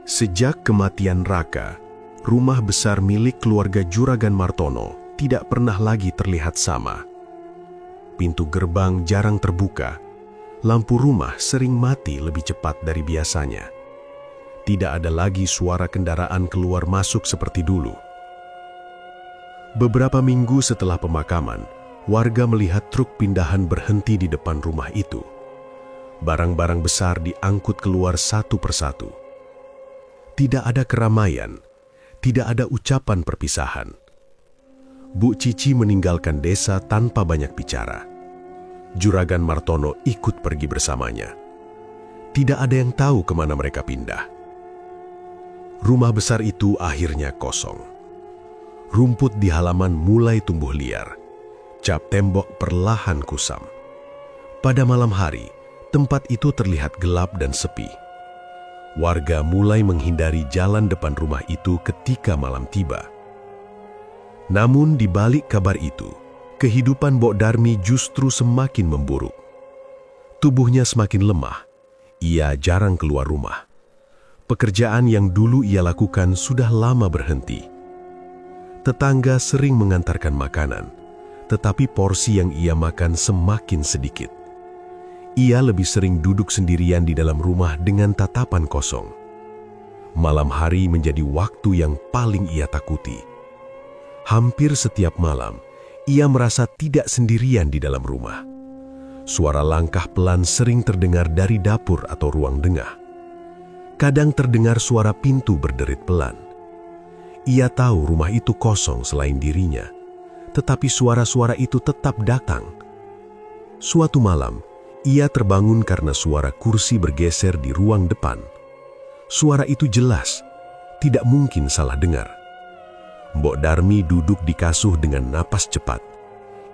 Sejak kematian Raka, rumah besar milik keluarga Juragan Martono tidak pernah lagi terlihat sama. Pintu gerbang jarang terbuka, lampu rumah sering mati lebih cepat dari biasanya. Tidak ada lagi suara kendaraan keluar masuk seperti dulu. Beberapa minggu setelah pemakaman, warga melihat truk pindahan berhenti di depan rumah itu. Barang-barang besar diangkut keluar satu persatu. Tidak ada keramaian, tidak ada ucapan perpisahan. Bu Cici meninggalkan desa tanpa banyak bicara. Juragan Martono ikut pergi bersamanya. Tidak ada yang tahu kemana mereka pindah. Rumah besar itu akhirnya kosong. Rumput di halaman mulai tumbuh liar. Cap tembok perlahan kusam. Pada malam hari, tempat itu terlihat gelap dan sepi. Warga mulai menghindari jalan depan rumah itu ketika malam tiba. Namun di balik kabar itu, kehidupan Mbok Darmi justru semakin memburuk. Tubuhnya semakin lemah. Ia jarang keluar rumah. Pekerjaan yang dulu ia lakukan sudah lama berhenti. Tetangga sering mengantarkan makanan, tetapi porsi yang ia makan semakin sedikit. Ia lebih sering duduk sendirian di dalam rumah dengan tatapan kosong. Malam hari menjadi waktu yang paling ia takuti. Hampir setiap malam, ia merasa tidak sendirian di dalam rumah. Suara langkah pelan sering terdengar dari dapur atau ruang tengah. Kadang terdengar suara pintu berderit pelan. Ia tahu rumah itu kosong selain dirinya, tetapi suara-suara itu tetap datang. Suatu malam, ia terbangun karena suara kursi bergeser di ruang depan. Suara itu jelas, tidak mungkin salah dengar. Mbok Darmi duduk di kasur dengan napas cepat.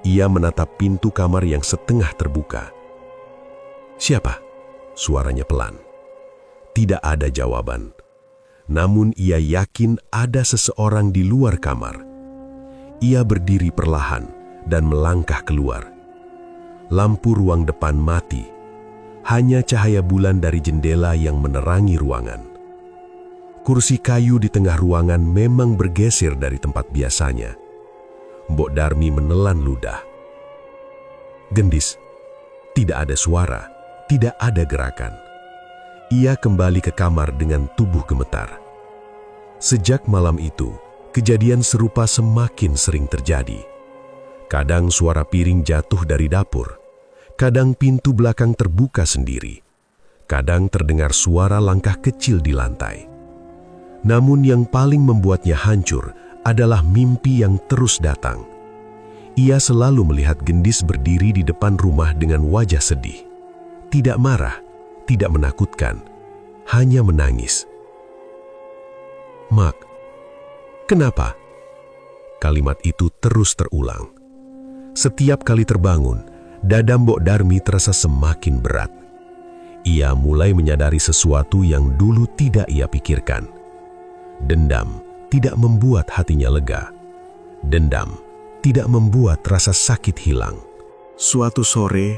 Ia menatap pintu kamar yang setengah terbuka. "Siapa?" Suaranya pelan. Tidak ada jawaban. Namun ia yakin ada seseorang di luar kamar. Ia berdiri perlahan dan melangkah keluar. Lampu ruang depan mati. Hanya cahaya bulan dari jendela yang menerangi ruangan. Kursi kayu di tengah ruangan memang bergeser dari tempat biasanya. Mbok Darmi menelan ludah. Gendis. Tidak ada suara, tidak ada gerakan. Ia kembali ke kamar dengan tubuh gemetar. Sejak malam itu, kejadian serupa semakin sering terjadi. Kadang suara piring jatuh dari dapur. Kadang pintu belakang terbuka sendiri. Kadang terdengar suara langkah kecil di lantai. Namun yang paling membuatnya hancur adalah mimpi yang terus datang. Ia selalu melihat Gendis berdiri di depan rumah dengan wajah sedih. Tidak marah, tidak menakutkan, hanya menangis. "Mak, kenapa?" Kalimat itu terus terulang. Setiap kali terbangun, dada Mbok Darmi terasa semakin berat. Ia mulai menyadari sesuatu yang dulu tidak ia pikirkan. Dendam tidak membuat hatinya lega. Dendam tidak membuat rasa sakit hilang. Suatu sore,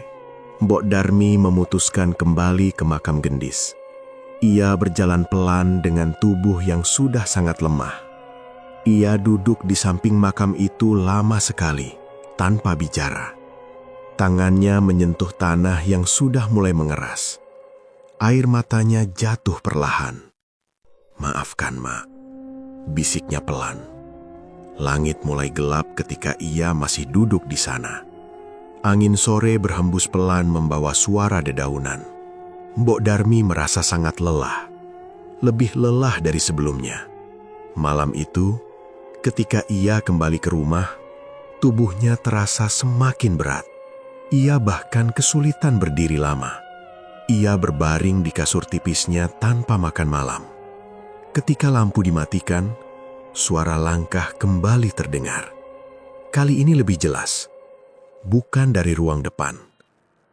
Mbok Darmi memutuskan kembali ke makam Gendis. Ia berjalan pelan dengan tubuh yang sudah sangat lemah. Ia duduk di samping makam itu lama sekali, tanpa bicara. Tangannya menyentuh tanah yang sudah mulai mengeras. Air matanya jatuh perlahan. "Maafkan, Mak," bisiknya pelan. Langit mulai gelap ketika ia masih duduk di sana. Angin sore berhembus pelan membawa suara dedaunan. Mbok Darmi merasa sangat lelah. Lebih lelah dari sebelumnya. Malam itu, ketika ia kembali ke rumah, tubuhnya terasa semakin berat. Ia bahkan kesulitan berdiri lama. Ia berbaring di kasur tipisnya tanpa makan malam. Ketika lampu dimatikan, suara langkah kembali terdengar. Kali ini lebih jelas. Bukan dari ruang depan,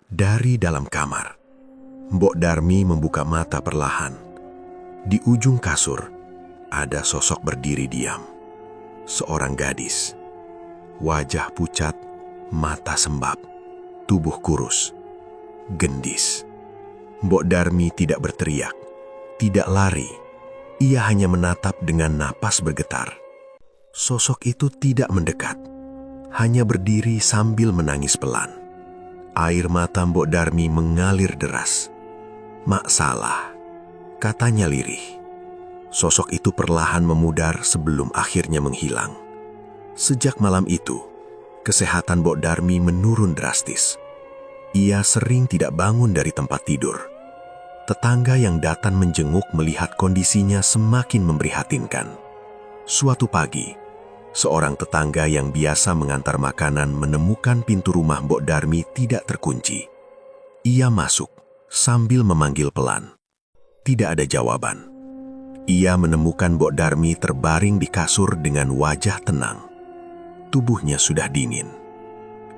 dari dalam kamar. Mbok Darmi membuka mata perlahan. Di ujung kasur, ada sosok berdiri diam. Seorang gadis. Wajah pucat, mata sembab, tubuh kurus, gendis. Mbok Darmi tidak berteriak, tidak lari. Ia hanya menatap dengan napas bergetar. Sosok itu tidak mendekat, hanya berdiri sambil menangis pelan. Air mata Mbok Darmi mengalir deras. "Mak salah," katanya lirih. Sosok itu perlahan memudar sebelum akhirnya menghilang. Sejak malam itu, kesehatan Mbok Darmi menurun drastis. Ia sering tidak bangun dari tempat tidur. Tetangga yang datang menjenguk melihat kondisinya semakin memprihatinkan. Suatu pagi, seorang tetangga yang biasa mengantar makanan menemukan pintu rumah Mbok Darmi tidak terkunci. Ia masuk sambil memanggil pelan. Tidak ada jawaban. Ia menemukan Mbok Darmi terbaring di kasur dengan wajah tenang. Tubuhnya sudah dingin.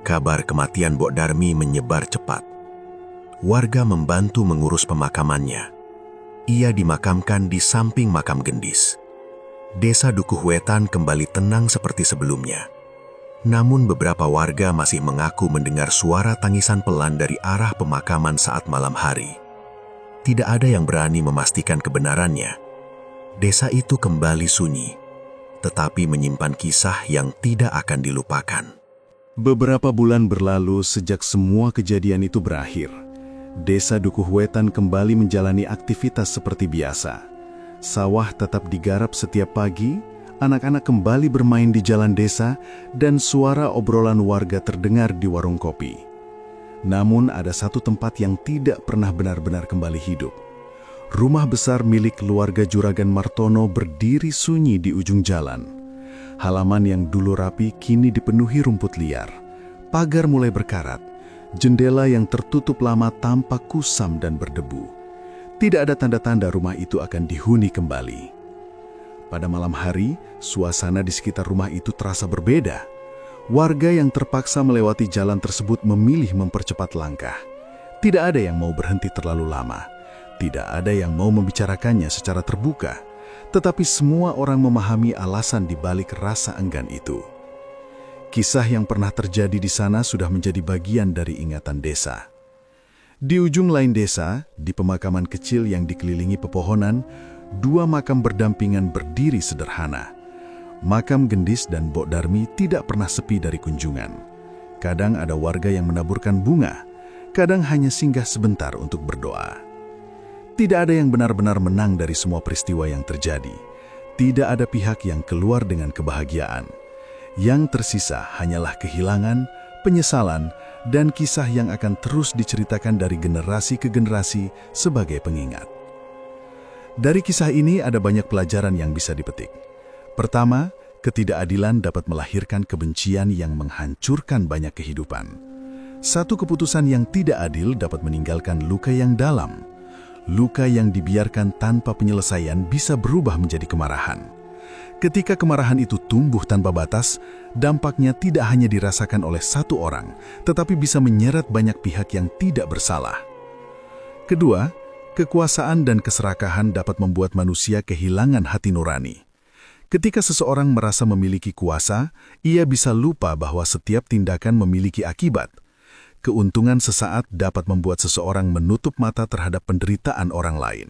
Kabar kematian Mbok Darmi menyebar cepat. Warga membantu mengurus pemakamannya. Ia dimakamkan di samping makam gendis. Desa Dukuh Wetan kembali tenang seperti sebelumnya. Namun beberapa warga masih mengaku mendengar suara tangisan pelan dari arah pemakaman saat malam hari. Tidak ada yang berani memastikan kebenarannya. Desa itu kembali sunyi, tetapi menyimpan kisah yang tidak akan dilupakan. Beberapa bulan berlalu sejak semua kejadian itu berakhir. Desa Dukuh Wetan kembali menjalani aktivitas seperti biasa. Sawah tetap digarap setiap pagi, anak-anak kembali bermain di jalan desa, dan suara obrolan warga terdengar di warung kopi. Namun ada satu tempat yang tidak pernah benar-benar kembali hidup. Rumah besar milik keluarga Juragan Martono berdiri sunyi di ujung jalan. Halaman yang dulu rapi kini dipenuhi rumput liar. Pagar mulai berkarat. Jendela yang tertutup lama tampak kusam dan berdebu. Tidak ada tanda-tanda rumah itu akan dihuni kembali. Pada malam hari, suasana di sekitar rumah itu terasa berbeda. Warga yang terpaksa melewati jalan tersebut memilih mempercepat langkah. Tidak ada yang mau berhenti terlalu lama. Tidak ada yang mau membicarakannya secara terbuka, tetapi semua orang memahami alasan di balik rasa enggan itu. Kisah yang pernah terjadi di sana sudah menjadi bagian dari ingatan desa. Di ujung lain desa, di pemakaman kecil yang dikelilingi pepohonan, dua makam berdampingan berdiri sederhana. Makam gendis dan Mbok Darmi tidak pernah sepi dari kunjungan. Kadang ada warga yang menaburkan bunga, kadang hanya singgah sebentar untuk berdoa. Tidak ada yang benar-benar menang dari semua peristiwa yang terjadi. Tidak ada pihak yang keluar dengan kebahagiaan. Yang tersisa hanyalah kehilangan, penyesalan, dan kisah yang akan terus diceritakan dari generasi ke generasi sebagai pengingat. Dari kisah ini ada banyak pelajaran yang bisa dipetik. Pertama, ketidakadilan dapat melahirkan kebencian yang menghancurkan banyak kehidupan. Satu keputusan yang tidak adil dapat meninggalkan luka yang dalam. Luka yang dibiarkan tanpa penyelesaian bisa berubah menjadi kemarahan. Ketika kemarahan itu tumbuh tanpa batas, dampaknya tidak hanya dirasakan oleh satu orang, tetapi bisa menyeret banyak pihak yang tidak bersalah. Kedua, kekuasaan dan keserakahan dapat membuat manusia kehilangan hati nurani. Ketika seseorang merasa memiliki kuasa, ia bisa lupa bahwa setiap tindakan memiliki akibat. Keuntungan sesaat dapat membuat seseorang menutup mata terhadap penderitaan orang lain.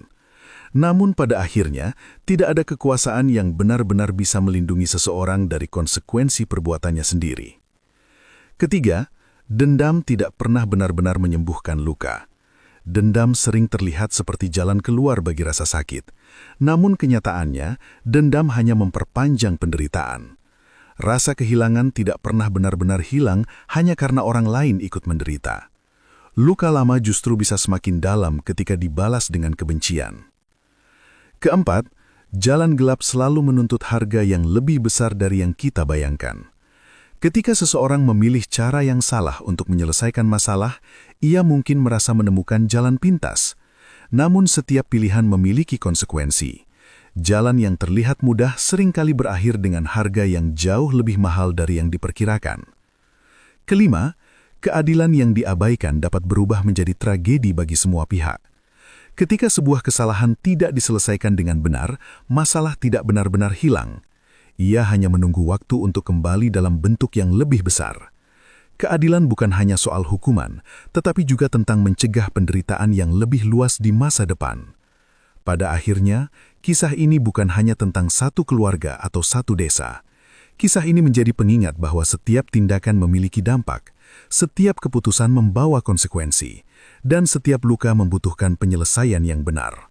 Namun pada akhirnya, tidak ada kekuasaan yang benar-benar bisa melindungi seseorang dari konsekuensi perbuatannya sendiri. Ketiga, dendam tidak pernah benar-benar menyembuhkan luka. Dendam sering terlihat seperti jalan keluar bagi rasa sakit. Namun kenyataannya, dendam hanya memperpanjang penderitaan. Rasa kehilangan tidak pernah benar-benar hilang hanya karena orang lain ikut menderita. Luka lama justru bisa semakin dalam ketika dibalas dengan kebencian. Keempat, jalan gelap selalu menuntut harga yang lebih besar dari yang kita bayangkan. Ketika seseorang memilih cara yang salah untuk menyelesaikan masalah, ia mungkin merasa menemukan jalan pintas. Namun setiap pilihan memiliki konsekuensi. Jalan yang terlihat mudah seringkali berakhir dengan harga yang jauh lebih mahal dari yang diperkirakan. Kelima, keadilan yang diabaikan dapat berubah menjadi tragedi bagi semua pihak. Ketika sebuah kesalahan tidak diselesaikan dengan benar, masalah tidak benar-benar hilang. Ia hanya menunggu waktu untuk kembali dalam bentuk yang lebih besar. Keadilan bukan hanya soal hukuman, tetapi juga tentang mencegah penderitaan yang lebih luas di masa depan. Pada akhirnya, kisah ini bukan hanya tentang satu keluarga atau satu desa. Kisah ini menjadi pengingat bahwa setiap tindakan memiliki dampak, setiap keputusan membawa konsekuensi, dan setiap luka membutuhkan penyelesaian yang benar.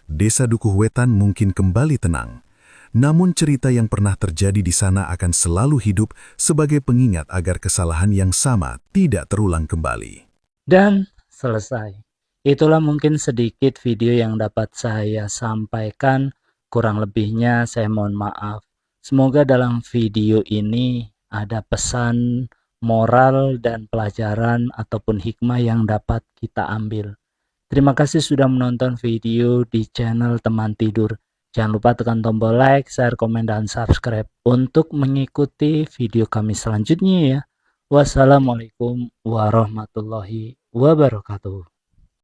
Desa Dukuh Wetan mungkin kembali tenang, namun cerita yang pernah terjadi di sana akan selalu hidup sebagai pengingat agar kesalahan yang sama tidak terulang kembali. Dan selesai. Itulah mungkin sedikit video yang dapat saya sampaikan, kurang lebihnya saya mohon maaf. Semoga dalam video ini ada pesan moral dan pelajaran ataupun hikmah yang dapat kita ambil. Terima kasih sudah menonton video di channel Teman Tidur. Jangan lupa tekan tombol like, share, komen, dan subscribe untuk mengikuti video kami selanjutnya ya. Wassalamualaikum warahmatullahi wabarakatuh.